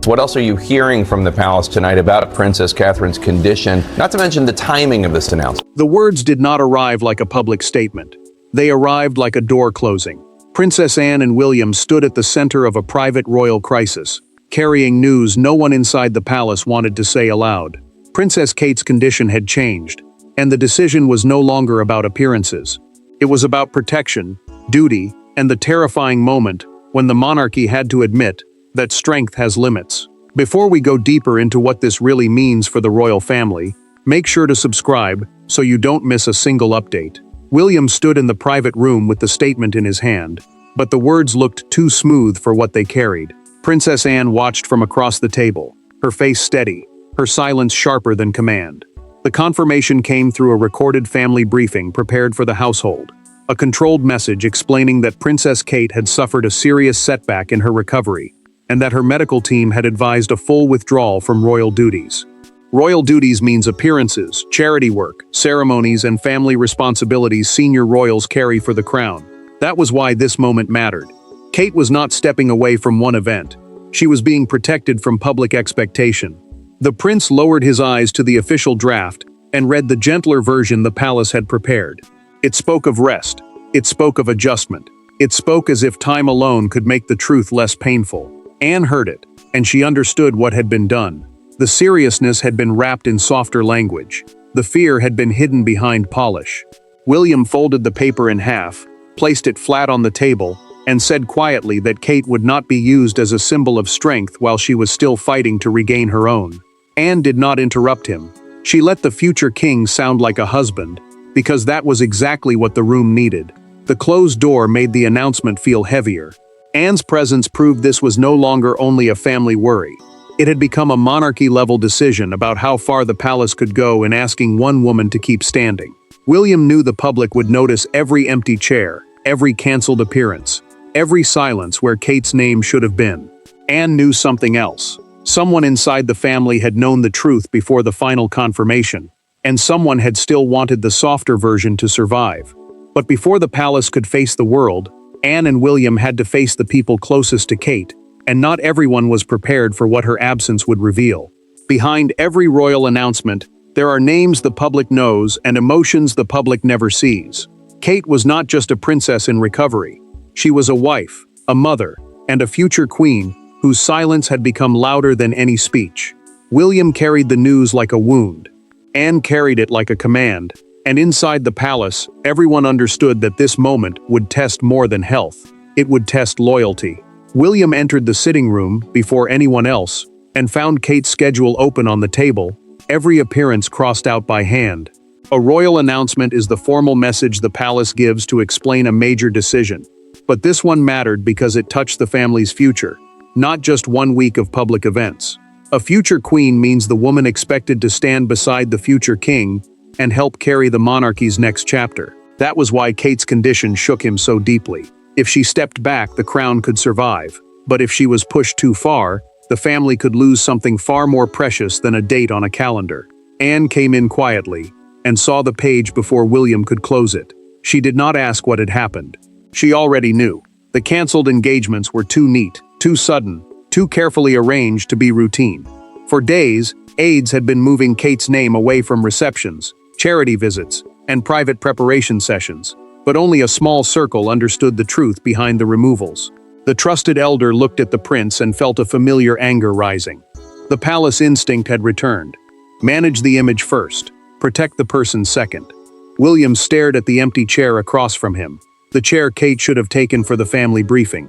What else are you hearing from the palace tonight about Princess Catherine's condition, not to mention the timing of this announcement? The words did not arrive like a public statement. They arrived like a door closing. Princess Anne and William stood at the center of a private royal crisis, carrying news no one inside the palace wanted to say aloud. Princess Kate's condition had changed, and the decision was no longer about appearances. It was about protection, duty, and the terrifying moment when the monarchy had to admit that strength has limits. Before we go deeper into what this really means for the royal family, make sure to subscribe so you don't miss a single update. William stood in the private room with the statement in his hand, but the words looked too smooth for what they carried. Princess Anne watched from across the table, her face steady, her silence sharper than command. The confirmation came through a recorded family briefing prepared for the household, a controlled message explaining that Princess Kate had suffered a serious setback in her recovery, and that her medical team had advised a full withdrawal from royal duties. Royal duties means appearances, charity work, ceremonies, and family responsibilities senior royals carry for the crown. That was why this moment mattered. Kate was not stepping away from one event. She was being protected from public expectation. The prince lowered his eyes to the official draft and read the gentler version the palace had prepared. It spoke of rest. It spoke of adjustment. It spoke as if time alone could make the truth less painful. Anne heard it, and she understood what had been done. The seriousness had been wrapped in softer language. The fear had been hidden behind polish. William folded the paper in half, placed it flat on the table, and said quietly that Kate would not be used as a symbol of strength while she was still fighting to regain her own. Anne did not interrupt him. She let the future king sound like a husband, because that was exactly what the room needed. The closed door made the announcement feel heavier. Anne's presence proved this was no longer only a family worry. It had become a monarchy-level decision about how far the palace could go in asking one woman to keep standing. William knew the public would notice every empty chair, every cancelled appearance, every silence where Kate's name should have been. Anne knew something else. Someone inside the family had known the truth before the final confirmation, and someone had still wanted the softer version to survive. But before the palace could face the world, Anne and William had to face the people closest to Kate, and not everyone was prepared for what her absence would reveal. Behind every royal announcement, there are names the public knows and emotions the public never sees. Kate was not just a princess in recovery. She was a wife, a mother, and a future queen whose silence had become louder than any speech. William carried the news like a wound. Anne carried it like a command. And inside the palace, everyone understood that this moment would test more than health. It would test loyalty. William entered the sitting room before anyone else and found Kate's schedule open on the table, every appearance crossed out by hand. A royal announcement is the formal message the palace gives to explain a major decision. But this one mattered because it touched the family's future, not just 1 week of public events. A future queen means the woman expected to stand beside the future king and help carry the monarchy's next chapter. That was why Kate's condition shook him so deeply. If she stepped back, the crown could survive. But if she was pushed too far, the family could lose something far more precious than a date on a calendar. Anne came in quietly and saw the page before William could close it. She did not ask what had happened. She already knew. The cancelled engagements were too neat, too sudden, too carefully arranged to be routine. For days, aides had been moving Kate's name away from receptions, charity visits, and private preparation sessions, but only a small circle understood the truth behind the removals. The trusted elder looked at the prince and felt a familiar anger rising. The palace instinct had returned. Manage the image first, protect the person second. William stared at the empty chair across from him, the chair Kate should have taken for the family briefing.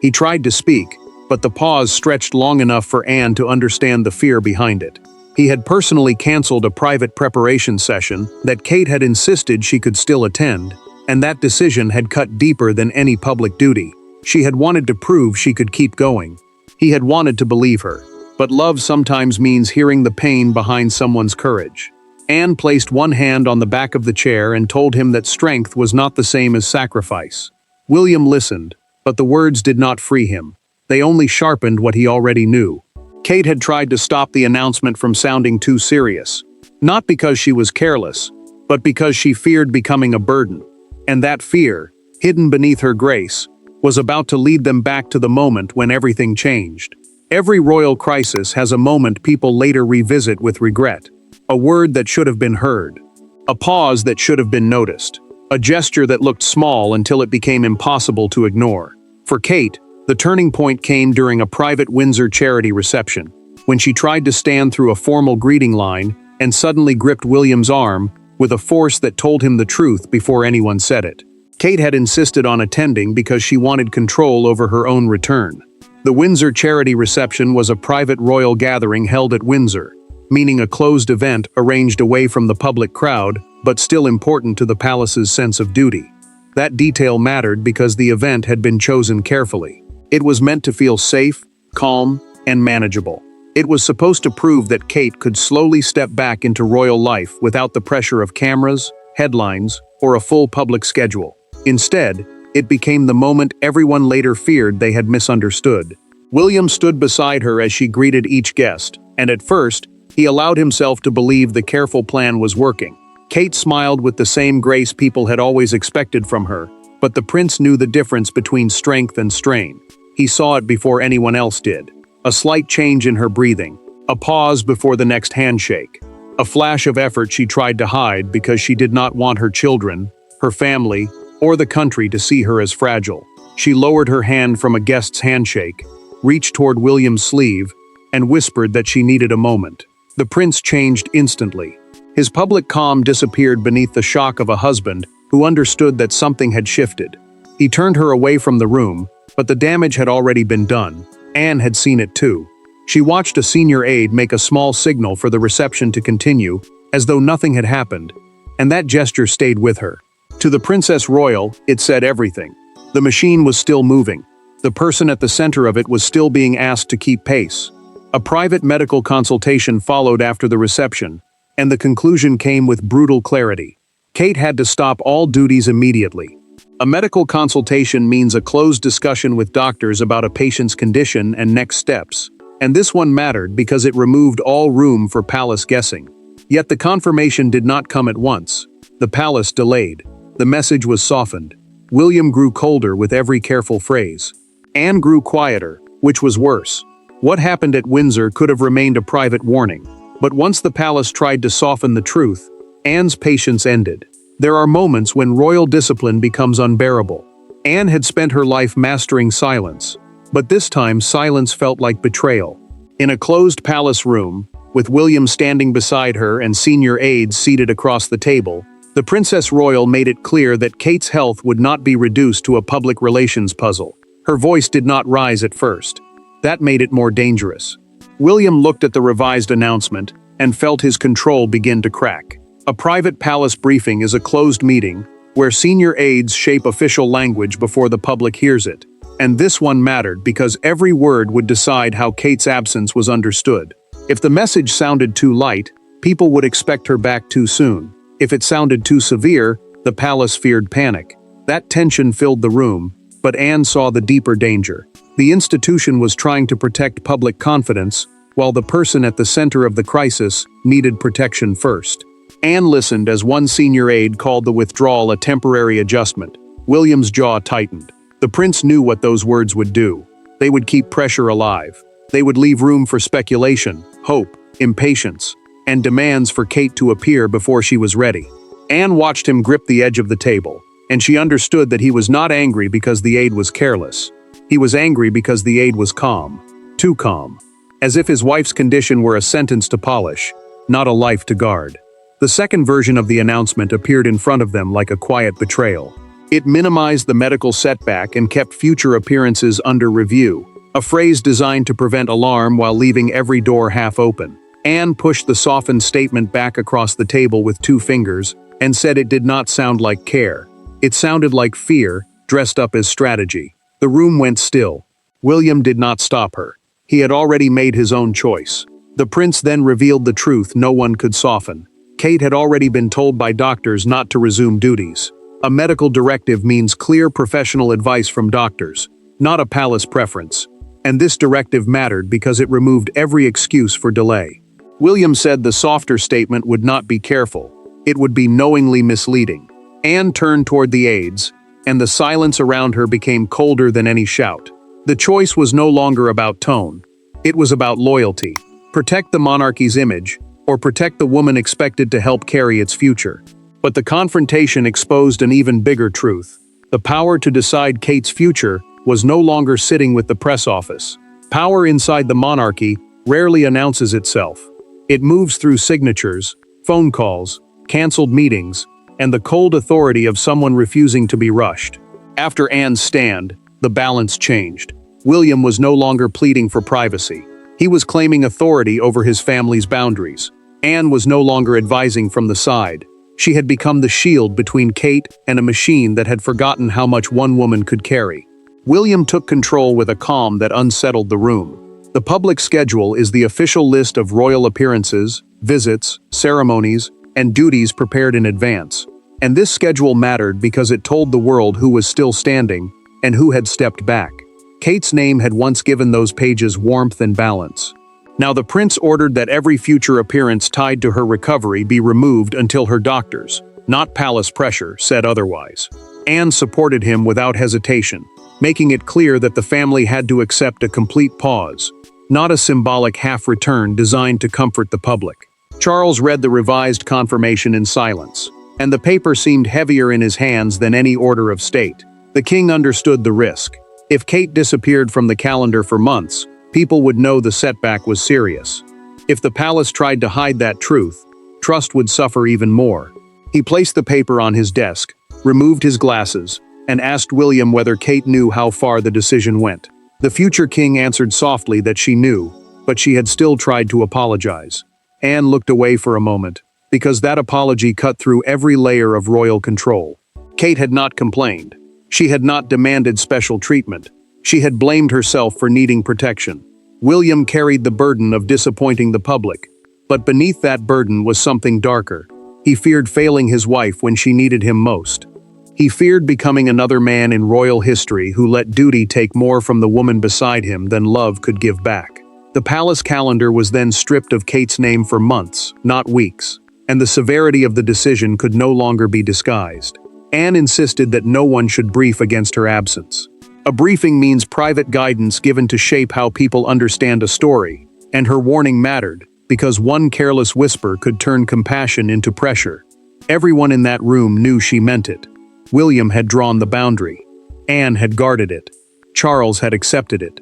He tried to speak, but the pause stretched long enough for Anne to understand the fear behind it. He had personally canceled a private preparation session that Kate had insisted she could still attend, and that decision had cut deeper than any public duty. She had wanted to prove she could keep going. He had wanted to believe her. But love sometimes means hearing the pain behind someone's courage. Anne placed one hand on the back of the chair and told him that strength was not the same as sacrifice. William listened, but the words did not free him. They only sharpened what he already knew. Kate had tried to stop the announcement from sounding too serious. Not because she was careless, but because she feared becoming a burden. And that fear, hidden beneath her grace, was about to lead them back to the moment when everything changed. Every royal crisis has a moment people later revisit with regret. A word that should have been heard. A pause that should have been noticed. A gesture that looked small until it became impossible to ignore. For Kate, the turning point came during a private Windsor charity reception, when she tried to stand through a formal greeting line and suddenly gripped William's arm with a force that told him the truth before anyone said it. Kate had insisted on attending because she wanted control over her own return. The Windsor charity reception was a private royal gathering held at Windsor, meaning a closed event arranged away from the public crowd, but still important to the palace's sense of duty. That detail mattered because the event had been chosen carefully. It was meant to feel safe, calm, and manageable. It was supposed to prove that Kate could slowly step back into royal life without the pressure of cameras, headlines, or a full public schedule. Instead, it became the moment everyone later feared they had misunderstood. William stood beside her as she greeted each guest, and at first, he allowed himself to believe the careful plan was working. Kate smiled with the same grace people had always expected from her, but the prince knew the difference between strength and strain. He saw it before anyone else did. A slight change in her breathing, a pause before the next handshake, a flash of effort she tried to hide because she did not want her children, her family, or the country to see her as fragile. She lowered her hand from a guest's handshake, reached toward William's sleeve, and whispered that she needed a moment. The prince changed instantly. His public calm disappeared beneath the shock of a husband who understood that something had shifted. He turned her away from the room, but the damage had already been done. Anne had seen it too. She watched a senior aide make a small signal for the reception to continue, as though nothing had happened, and that gesture stayed with her. To the Princess Royal, it said everything. The machine was still moving. The person at the center of it was still being asked to keep pace. A private medical consultation followed after the reception, and the conclusion came with brutal clarity. Kate had to stop all duties immediately. A medical consultation means a closed discussion with doctors about a patient's condition and next steps, and this one mattered because it removed all room for palace guessing. Yet the confirmation did not come at once. The palace delayed. The message was softened. William grew colder with every careful phrase. Anne grew quieter, which was worse. What happened at Windsor could have remained a private warning, but once the palace tried to soften the truth, Anne's patience ended. There are moments when royal discipline becomes unbearable. Anne had spent her life mastering silence, but this time silence felt like betrayal. In a closed palace room, with William standing beside her and senior aides seated across the table, the Princess Royal made it clear that Kate's health would not be reduced to a public relations puzzle. Her voice did not rise at first. That made it more dangerous. William looked at the revised announcement and felt his control begin to crack. A private palace briefing is a closed meeting where senior aides shape official language before the public hears it. And this one mattered because every word would decide how Kate's absence was understood. If the message sounded too light, people would expect her back too soon. If it sounded too severe, the palace feared panic. That tension filled the room, but Anne saw the deeper danger. The institution was trying to protect public confidence, while the person at the center of the crisis needed protection first. Anne listened as one senior aide called the withdrawal a temporary adjustment. William's jaw tightened. The prince knew what those words would do. They would keep pressure alive. They would leave room for speculation, hope, impatience, and demands for Kate to appear before she was ready. Anne watched him grip the edge of the table, and she understood that he was not angry because the aide was careless. He was angry because the aide was calm. Too calm. As if his wife's condition were a sentence to polish, not a life to guard. The second version of the announcement appeared in front of them like a quiet betrayal. It minimized the medical setback and kept future appearances under review, a phrase designed to prevent alarm while leaving every door half open. Anne pushed the softened statement back across the table with 2 fingers and said it did not sound like care. It sounded like fear, dressed up as strategy. The room went still. William did not stop her. He had already made his own choice. The prince then revealed the truth no one could soften. Kate had already been told by doctors not to resume duties. A medical directive means clear professional advice from doctors, not a palace preference. And this directive mattered because it removed every excuse for delay. William said the softer statement would not be careful. It would be knowingly misleading. Anne turned toward the aides, and the silence around her became colder than any shout. The choice was no longer about tone. It was about loyalty. Protect the monarchy's image, or protect the woman expected to help carry its future. But the confrontation exposed an even bigger truth. The power to decide Kate's future was no longer sitting with the press office. Power inside the monarchy rarely announces itself. It moves through signatures, phone calls, canceled meetings, and the cold authority of someone refusing to be rushed. After Anne's stand, the balance changed. William was no longer pleading for privacy. He was claiming authority over his family's boundaries. Anne was no longer advising from the side. She had become the shield between Kate and a machine that had forgotten how much one woman could carry. William took control with a calm that unsettled the room. The public schedule is the official list of royal appearances, visits, ceremonies, and duties prepared in advance. And this schedule mattered because it told the world who was still standing and who had stepped back. Kate's name had once given those pages warmth and balance. Now the prince ordered that every future appearance tied to her recovery be removed until her doctors, not palace pressure, said otherwise. Anne supported him without hesitation, making it clear that the family had to accept a complete pause, not a symbolic half-return designed to comfort the public. Charles read the revised confirmation in silence, and the paper seemed heavier in his hands than any order of state. The king understood the risk. If Kate disappeared from the calendar for months, people would know the setback was serious. If the palace tried to hide that truth, trust would suffer even more. He placed the paper on his desk, removed his glasses, and asked William whether Kate knew how far the decision went. The future king answered softly that she knew, but she had still tried to apologize. Anne looked away for a moment, because that apology cut through every layer of royal control. Kate had not complained. She had not demanded special treatment. She had blamed herself for needing protection. William carried the burden of disappointing the public. But beneath that burden was something darker. He feared failing his wife when she needed him most. He feared becoming another man in royal history who let duty take more from the woman beside him than love could give back. The palace calendar was then stripped of Kate's name for months, not weeks, and the severity of the decision could no longer be disguised. Anne insisted that no one should brief against her absence. A briefing means private guidance given to shape how people understand a story, and her warning mattered, because one careless whisper could turn compassion into pressure. Everyone in that room knew she meant it. William had drawn the boundary. Anne had guarded it. Charles had accepted it.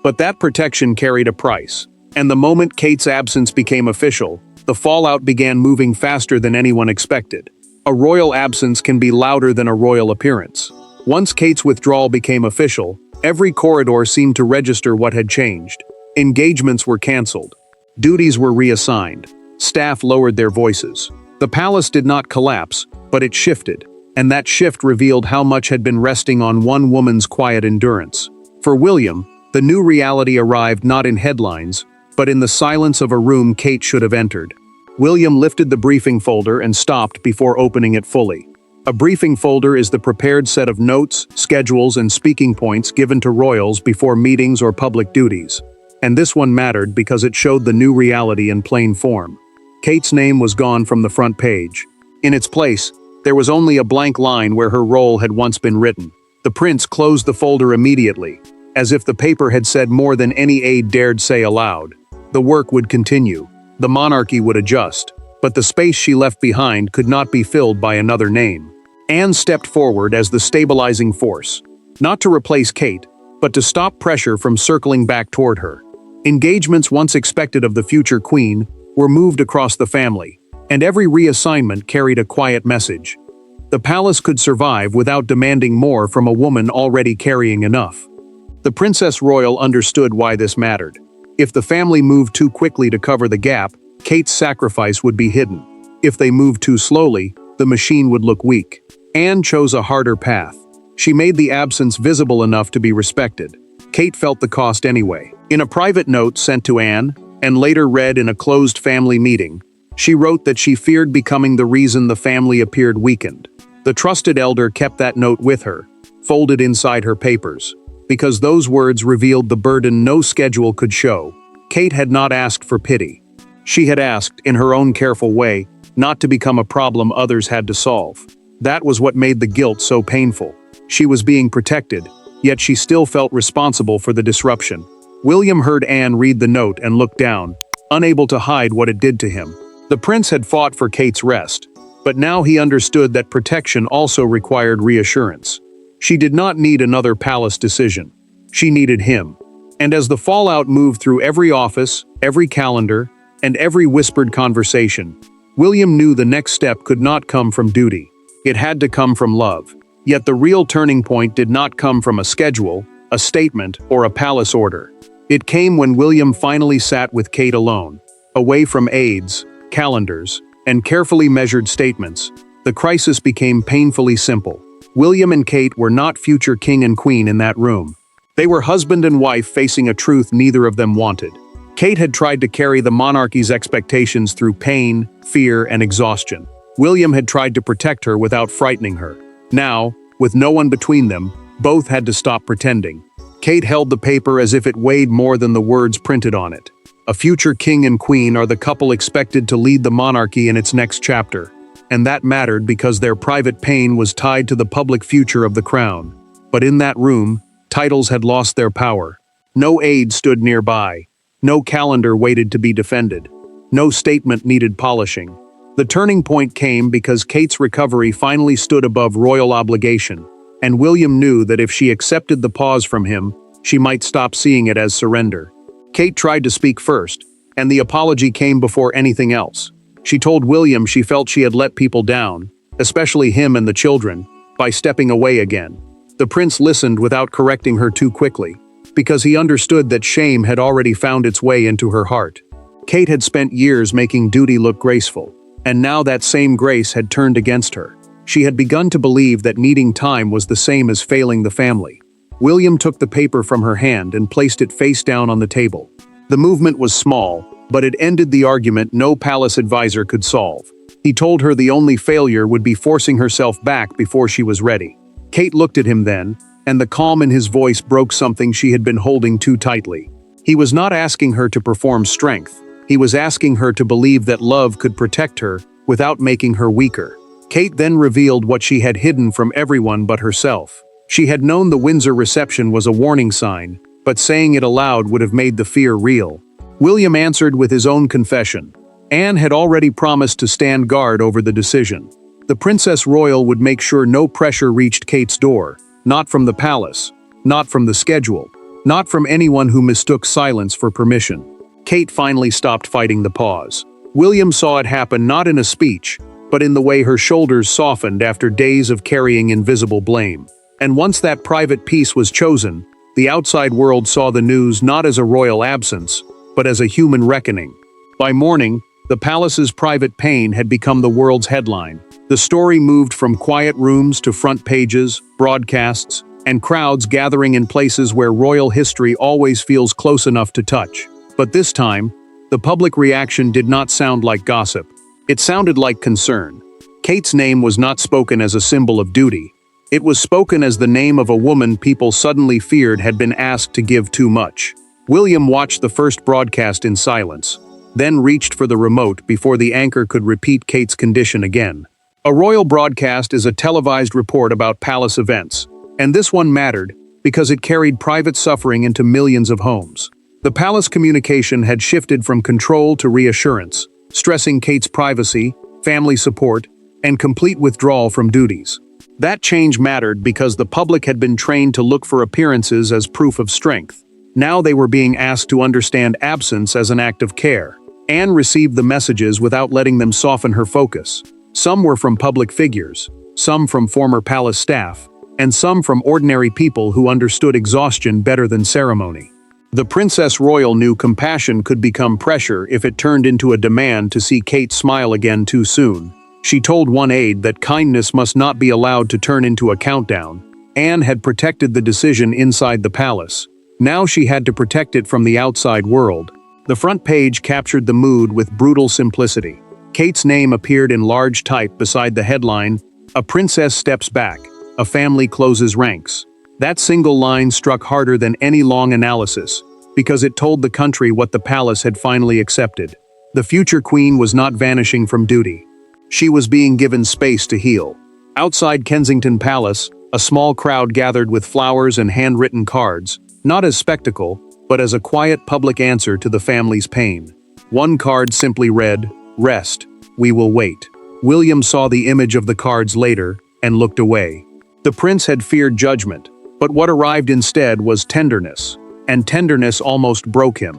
But that protection carried a price, and the moment Kate's absence became official, the fallout began moving faster than anyone expected. A royal absence can be louder than a royal appearance. Once Kate's withdrawal became official, every corridor seemed to register what had changed. Engagements were canceled. Duties were reassigned. Staff lowered their voices. The palace did not collapse, but it shifted, and that shift revealed how much had been resting on one woman's quiet endurance. For William, the new reality arrived not in headlines, but in the silence of a room Kate should have entered. William lifted the briefing folder and stopped before opening it fully. A briefing folder is the prepared set of notes, schedules, and speaking points given to royals before meetings or public duties. And this one mattered because it showed the new reality in plain form. Kate's name was gone from the front page. In its place, there was only a blank line where her role had once been written. The prince closed the folder immediately, as if the paper had said more than any aide dared say aloud. The work would continue. The monarchy would adjust, but the space she left behind could not be filled by another name. Anne stepped forward as the stabilizing force, not to replace Kate, but to stop pressure from circling back toward her. Engagements once expected of the future queen were moved across the family, and every reassignment carried a quiet message. The palace could survive without demanding more from a woman already carrying enough. The Princess Royal understood why this mattered. If the family moved too quickly to cover the gap, Kate's sacrifice would be hidden. If they moved too slowly, the machine would look weak. Anne chose a harder path. She made the absence visible enough to be respected. Kate felt the cost anyway. In a private note sent to Anne, and later read in a closed family meeting, she wrote that she feared becoming the reason the family appeared weakened. The trusted elder kept that note with her, folded inside her papers, because those words revealed the burden no schedule could show. Kate had not asked for pity. She had asked, in her own careful way, not to become a problem others had to solve. That was what made the guilt so painful. She was being protected, yet she still felt responsible for the disruption. William heard Anne read the note and looked down, unable to hide what it did to him. The prince had fought for Kate's rest, but now he understood that protection also required reassurance. She did not need another palace decision. She needed him. And as the fallout moved through every office, every calendar, and every whispered conversation, William knew the next step could not come from duty. It had to come from love. Yet the real turning point did not come from a schedule, a statement, or a palace order. It came when William finally sat with Kate alone, away from aides, calendars, and carefully measured statements. The crisis became painfully simple. William and Kate were not future king and queen in that room. They were husband and wife facing a truth neither of them wanted. Kate had tried to carry the monarchy's expectations through pain, fear, and exhaustion. William had tried to protect her without frightening her. Now, with no one between them, both had to stop pretending. Kate held the paper as if it weighed more than the words printed on it. A future king and queen are the couple expected to lead the monarchy in its next chapter. And that mattered because their private pain was tied to the public future of the crown. But in that room, titles had lost their power. No aide stood nearby. No calendar waited to be defended. No statement needed polishing. The turning point came because Kate's recovery finally stood above royal obligation, and William knew that if she accepted the pause from him, she might stop seeing it as surrender. Kate tried to speak first, and the apology came before anything else. She told William she felt she had let people down, especially him and the children, by stepping away again. The prince listened without correcting her too quickly, because he understood that shame had already found its way into her heart. Kate had spent years making duty look graceful, and now that same grace had turned against her. She had begun to believe that needing time was the same as failing the family. William took the paper from her hand and placed it face down on the table. The movement was small, but it ended the argument no palace advisor could solve. He told her the only failure would be forcing herself back before she was ready. Kate looked at him then, and the calm in his voice broke something she had been holding too tightly. He was not asking her to perform strength. He was asking her to believe that love could protect her without making her weaker. Kate then revealed what she had hidden from everyone but herself. She had known the Windsor reception was a warning sign, but saying it aloud would have made the fear real. William answered with his own confession. Anne had already promised to stand guard over the decision. The Princess Royal would make sure no pressure reached Kate's door, not from the palace, not from the schedule, not from anyone who mistook silence for permission. Kate finally stopped fighting the pause. William saw it happen not in a speech, but in the way her shoulders softened after days of carrying invisible blame. And once that private peace was chosen, the outside world saw the news not as a royal absence, but as a human reckoning. By morning, the palace's private pain had become the world's headline. The story moved from quiet rooms to front pages, broadcasts, and crowds gathering in places where royal history always feels close enough to touch. But this time, the public reaction did not sound like gossip. It sounded like concern. Kate's name was not spoken as a symbol of duty. It was spoken as the name of a woman people suddenly feared had been asked to give too much. William watched the first broadcast in silence, then reached for the remote before the anchor could repeat Kate's condition again. A royal broadcast is a televised report about palace events, and this one mattered because it carried private suffering into millions of homes. The palace communication had shifted from control to reassurance, stressing Kate's privacy, family support, and complete withdrawal from duties. That change mattered because the public had been trained to look for appearances as proof of strength. Now they were being asked to understand absence as an act of care. Anne received the messages without letting them soften her focus. Some were from public figures, some from former palace staff, and some from ordinary people who understood exhaustion better than ceremony. The Princess Royal knew compassion could become pressure if it turned into a demand to see Kate smile again too soon. She told one aide that kindness must not be allowed to turn into a countdown. Anne had protected the decision inside the palace. Now she had to protect it from the outside world. The front page captured the mood with brutal simplicity. Kate's name appeared in large type beside the headline, "A princess steps back, a family closes ranks." That single line struck harder than any long analysis, because it told the country what the palace had finally accepted. The future queen was not vanishing from duty. She was being given space to heal. Outside Kensington Palace, a small crowd gathered with flowers and handwritten cards, not as spectacle, but as a quiet public answer to the family's pain. One card simply read, "Rest, we will wait." William saw the image of the cards later and looked away. The prince had feared judgment, but what arrived instead was tenderness, and tenderness almost broke him.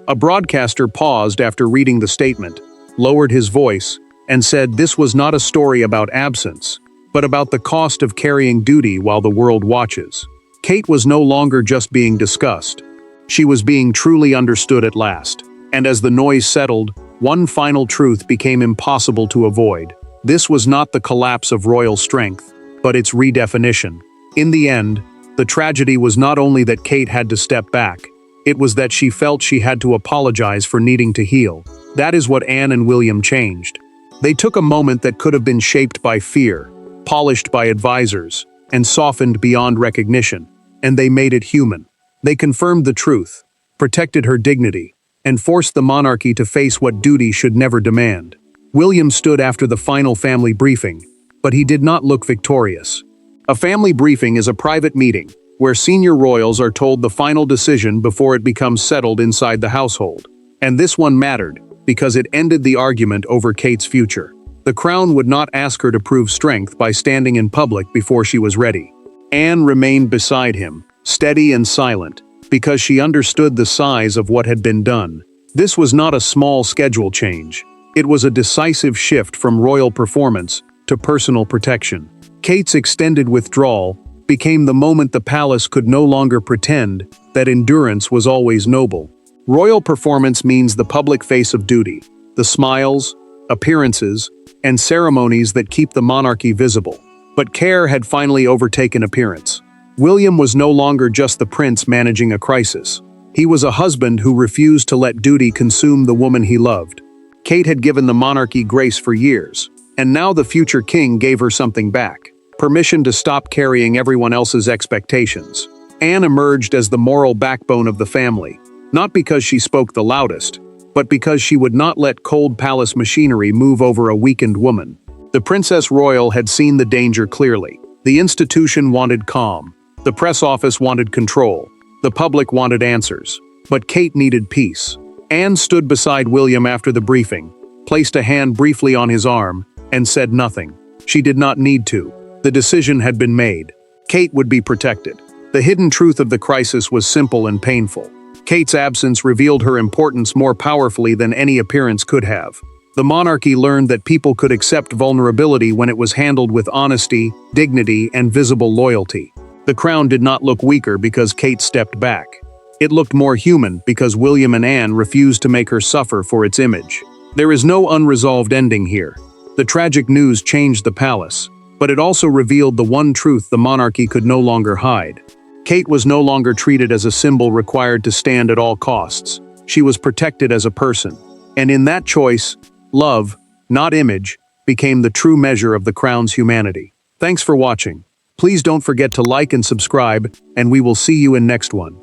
A broadcaster paused after reading the statement, lowered his voice, and said this was not a story about absence, but about the cost of carrying duty while the world watches. Kate was no longer just being discussed. She was being truly understood at last. And as the noise settled, one final truth became impossible to avoid. This was not the collapse of royal strength, but its redefinition. In the end, the tragedy was not only that Kate had to step back, it was that she felt she had to apologize for needing to heal. That is what Anne and William changed. They took a moment that could have been shaped by fear, polished by advisors, and softened beyond recognition, and they made it human. They confirmed the truth, protected her dignity, and forced the monarchy to face what duty should never demand. William stood after the final family briefing, but he did not look victorious. A family briefing is a private meeting where senior royals are told the final decision before it becomes settled inside the household. And this one mattered, because it ended the argument over Kate's future. The crown would not ask her to prove strength by standing in public before she was ready. Anne remained beside him, steady and silent, because she understood the size of what had been done. This was not a small schedule change. It was a decisive shift from royal performance to personal protection. Kate's extended withdrawal became the moment the palace could no longer pretend that endurance was always noble. Royal performance means the public face of duty, the smiles, appearances, and ceremonies that keep the monarchy visible. But care had finally overtaken appearance. William was no longer just the prince managing a crisis. He was a husband who refused to let duty consume the woman he loved. Kate had given the monarchy grace for years, and now the future king gave her something back: permission to stop carrying everyone else's expectations. Anne emerged as the moral backbone of the family, not because she spoke the loudest, but because she would not let cold palace machinery move over a weakened woman. The Princess Royal had seen the danger clearly. The institution wanted calm. The press office wanted control. The public wanted answers. But Kate needed peace. Anne stood beside William after the briefing, placed a hand briefly on his arm, and said nothing. She did not need to. The decision had been made. Kate would be protected. The hidden truth of the crisis was simple and painful. Kate's absence revealed her importance more powerfully than any appearance could have. The monarchy learned that people could accept vulnerability when it was handled with honesty, dignity, and visible loyalty. The crown did not look weaker because Kate stepped back. It looked more human because William and Anne refused to make her suffer for its image. There is no unresolved ending here. The tragic news changed the palace, but it also revealed the one truth the monarchy could no longer hide. Kate was no longer treated as a symbol required to stand at all costs. She was protected as a person. And in that choice, love, not image, became the true measure of the crown's humanity. Thanks for watching. Please don't forget to like and subscribe, and we will see you in next one.